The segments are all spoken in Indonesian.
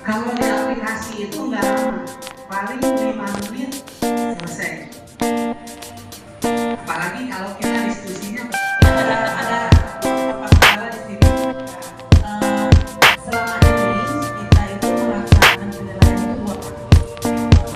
Kalau di aplikasi itu nggak lama, paling 5 menit selesai. Apalagi kalau kita diskusinya ada kendala di sini. Selama ini kita itu melaksanakan penilaian itu dua kali.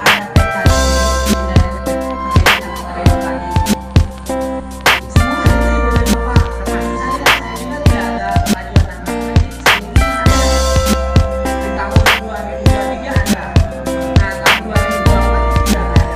Ada PKD dan PKD. Semua itu boleh Bapak. Termasuk saya juga tidak ada pengajuan anak lagi. Sebelumnya ada di tahun 2023 ada. Nah tahun 2024 tidak ada.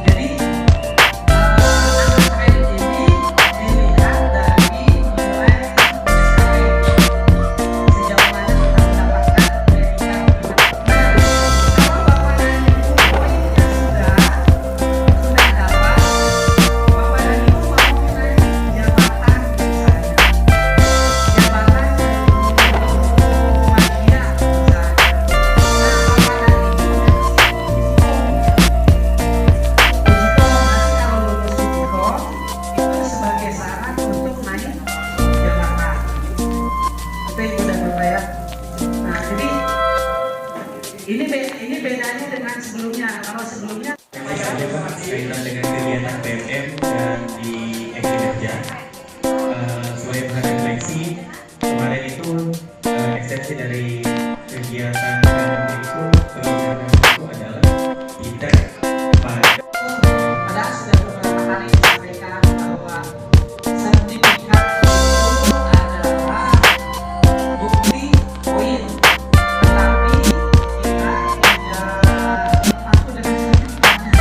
Jadi anak kredit ini dilihat dari nilai sejauh mana kita mendapatkan kreditan. Nah, kalau Bapak dan Ibu poinnya sudah dapat, Bapak dan Ibu mau naik jabatan misalnya, jabatan media misalnya. Nah, Bapak dan Ibu nanti kalau lulus Ujikom itu sebagai syarat untuk naik jabatan. Itu Ibu dan Bapak ya. Nah, jadi ini bedanya dengan sebelumnya. Kalau sebelumnya kaitan dengan kegiatan PMM dan di kinerja sebagai bahan refleksi kemarin itu eksepsi dari kegiatan PMM itu kebijakan itu adalah kita pada padahal sudah beberapa kali disampaikan bahwa sertifikat itu adalah bukti poin, tetapi kita tidak paku dengan sertifikatnya.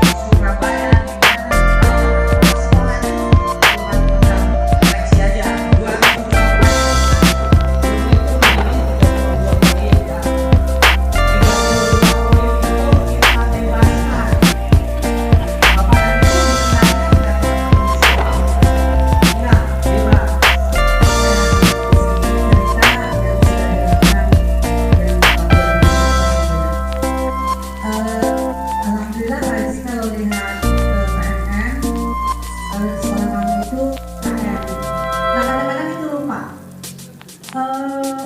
Meskipun di lapangan ya akhirnya dan sesuai kebutuhan sekolah. Jadi kalau ada pelatihan misalnya kantor di Surabaya di mana kalau sekolahnya bukan tentang seleksi aja 2024 guru itu memilih 32 poin ya. 32 poin itu kita bebaskan. Bapak dan Ibu misalnya tidak di sekolah. Enggak, bebas. Alhamdulillah Pak Rizky kalau lihat PMM kalau di sekolah kami itu KM. Nah kadang-kadang itu lupa.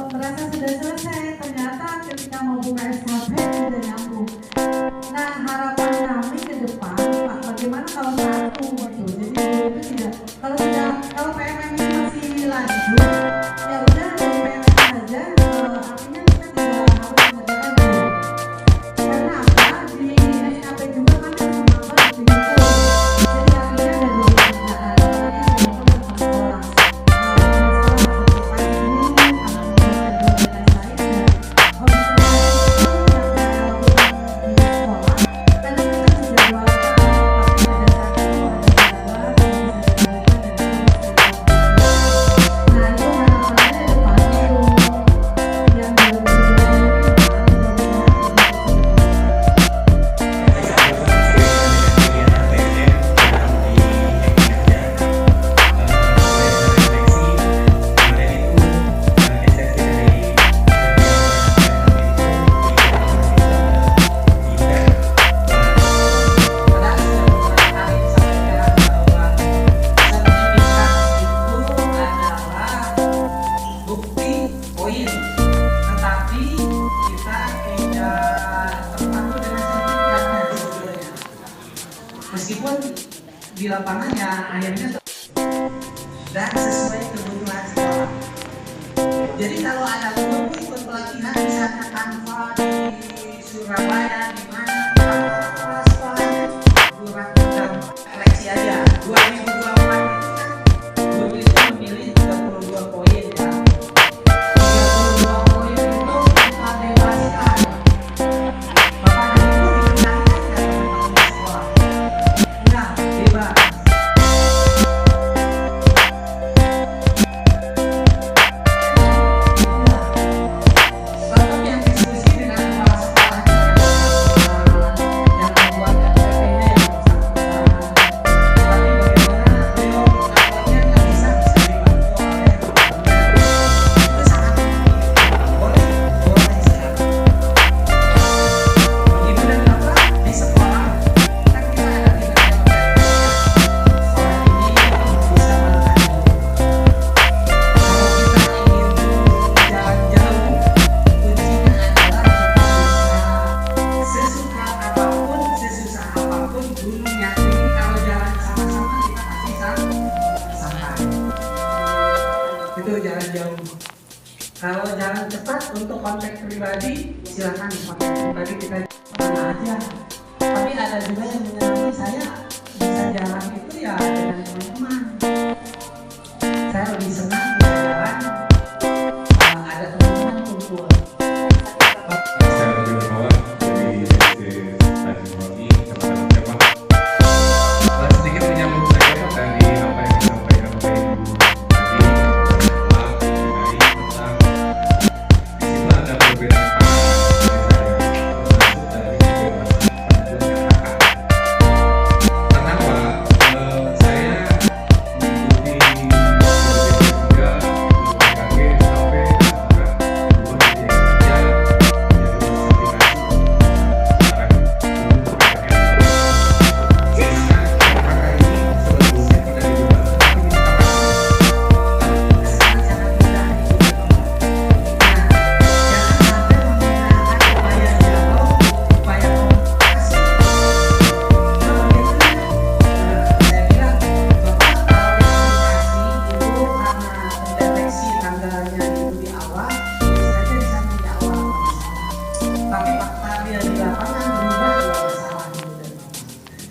Merasa sudah selesai, ternyata ketika mau buka SKP tidak nyambung. Nah harapan kami ke depan Pak, bagaimana kalau satu gitu. Jadi guru itu tidak, kalau PMM ini masih lanjut, ya udah dari PMM saja. Artinya kita tidak harus mengerjakan guru. Karena apa? Di SKP juga kan harus menambah di buku. Jadi artinya ada 2 pekerjaan. Makanya ada buku dan sekolah. Sekolah seperti pagi ini, anak muda dan lain-lain. Dan kalau misalnya itu yang saya lakukan di sekolah, kadang kita sudah jualan tapi pada saat itu ada kendala yang bisa dilakukan dan itu bisa dilakukan. Nah itu harapannya depan itu yang 2022 Padahal sudah beberapa kali disampaikan bahwa sertifikat itu adalah bukti poin, tetapi kita tidak terpaku dengan sertifikatnya sebetulnya. Meskipun di lapangan ya akhirnya dan sesuai kebutuhan sekolah. Jadi kalau ada guru ikut pelatihan misalnya tanpa di Surabaya di mana kalau sekolahnya kurang tentang seleksi aja 2024 itu kan guru itu memilih 32 poin ya. 32 poin itu kita bebaskan. Bapak dan Ibu dikenakan nggak teman-teman di sekolah? Enggak, bebas. Tetap yang diskusi dengan kepala sekolahnya pribadi silakan pakai pribadi kita mana aja. Tapi ada juga yang menyenangi saya bisa jalan itu ya dengan teman-teman. Saya lebih senang bisa jalan ada teman-teman kumpul. Saya lebih berbawa dari Teknologi teman-teman. Sedikit menyambung saja Pak dari apa yang disampaikan oleh Ibu tadi bahwa dari tentang di situ ada perbedaan pandangan dari saya termasuk dari segi masyarakat. Kenapa? Saya mengikuti juga BMKG sampai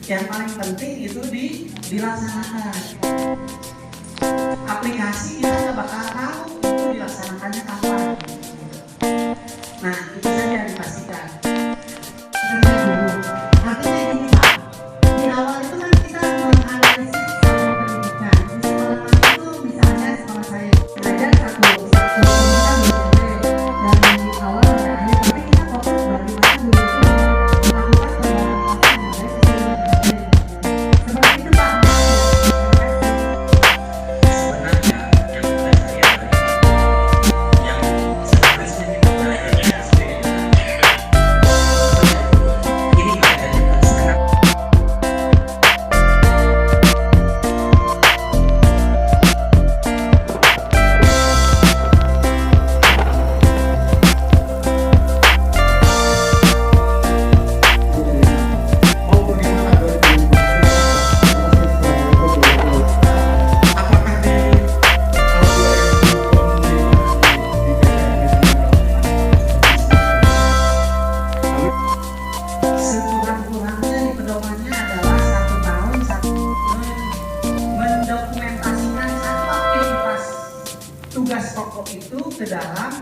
yang paling penting itu dilaksanakan. Aplikasi kita nggak bakal tahu itu dilaksanakannya kapan. Nah itu saja yang dipastikan. Artinya gini Pak, di awal itu kan kita menganalisis sama pendidikan. Di sekolah kami itu misalnya sekolah saya Belajar satu pendidikan dari awal sampai akhir, tapi kita fokus bagaimana guru itu melakukan pengembangan seperti itu Pak. Sebenarnya yang bukan saya yang seharusnya kita belajar SD ini belajar sekarang. Sekurang-kurangnya di pedomannya adalah 1 tahun mendokumentasikan satu aktivitas tugas pokok itu ke dalam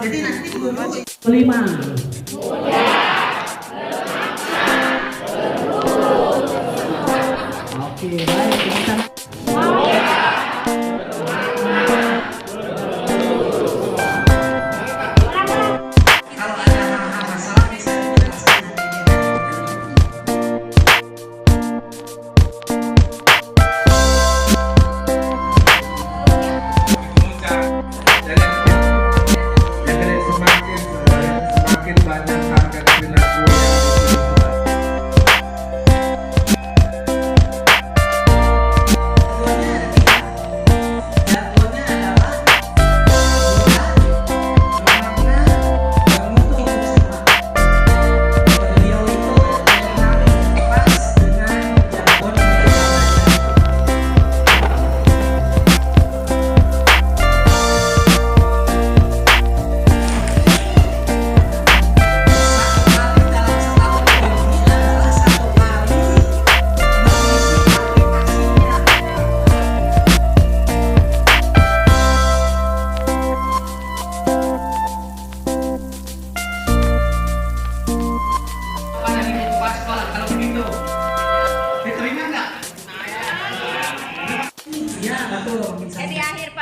jadi nanti guru 5. Oke, baik kita kalau ada hal-hal masalah bisa dijelaskan jadi semakin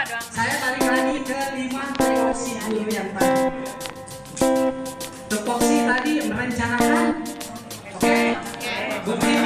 Pak doang. Saya balik lagi ke 5 tupoksi guru yang tadi. Tupoksi tadi merencanakan. Oke. Bukti